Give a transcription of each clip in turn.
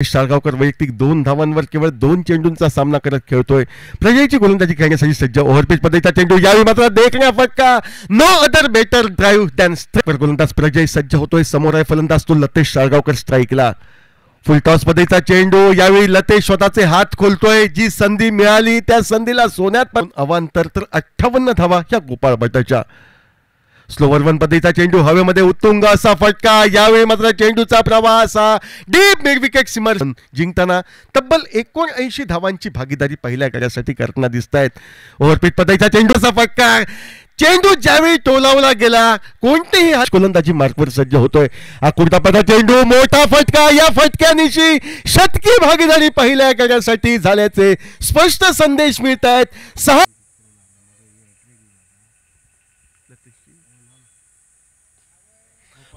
शाळगावकर वैयक्तिक 2 धावांवर केवळ 2 चेंडूंचा सामना करत खेळतोय. प्रजयची गोलंदाजी खेळण्यासाठी सज्ज. ओव्हरपिच पद्धतीचा चेंडू, यावेळी मात्र देखण्या फटका. No other better drive than strike. गोलंदाज प्रजय सज्ज होतोय. समोर आहे फलंदाज तो लतेश शाळगावकर स्ट्राईकला. फुल टॉस पद्धतीचा चेंडू, यावेळी लतेश स्वतःचे हात खोलतोय. जी संधी मिळाली त्या संधीला सोन्यात पण अवांतर तर 58 धावा या गोपाळ भट्टाच्या. स्लोवर वन पद्धतीचा चेंडू, हवेमध्ये उत्तुंग असा फटका. यावेळी मात्र चेंडूचा प्रवास हा डीप मिड विकेट सीमर जिंकताना तब्बल 79 धावांची भागीदारी पहिल्या गड्यासाठी करताना दिसत आहेत. ओव्हरपिच पद्धतीचा चेंडूचा फटका. चेंडू ज्यावेळी टोलावला गेला कोणतेही गोलंदाजी मार्कवर सज्ज होतोय. आकुर्तापदा चेंडू, मोठा फटका. या फटक्यानिशी शतकी भागीदारी पहिल्या गड्यासाठी झाल्याचे स्पष्ट संदेश मिळत आहेत. 6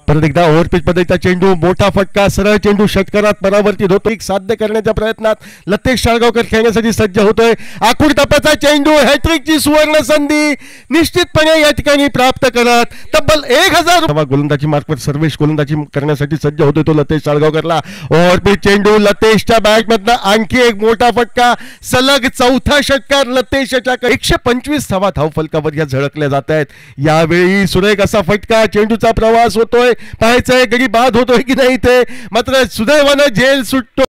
परत एकदा ओव्हरपिच पद्धतीचा चेंडू, मोठा फटका. सरळ चेंडू षटकारात परावर्तित होतो. एक साध्य करण्याच्या प्रयत्नात लतेश शाळगावकर खेळण्यासाठी सज्ज होतोय. आकुर्तापाचा चेंडू, हॅट्रिकची सुवर्ण संधी निश्चितपणे या ठिकाणी प्राप्त करत तब्बल 1000 गोलंदाजी मार्कवर सर्वेश गोलंदाजी करण्यासाठी सज्ज होतोय तो लतेश शाळगावकरला. ओव्हरपिच चेंडू, लतेशच्या बॅटमधनं आणखी एक मोठा फटका. सलग 4था षटकार लतेशच्या 125 धावा धावफलकावर या झळकल्या जात आहेत. यावेळी सुरेख असा फटका. चेंडूचा प्रवास होतोय. पाहायचंय गडी बाद होतोय की नाही ते. मात्र सुदैवानं झेल सुटतो.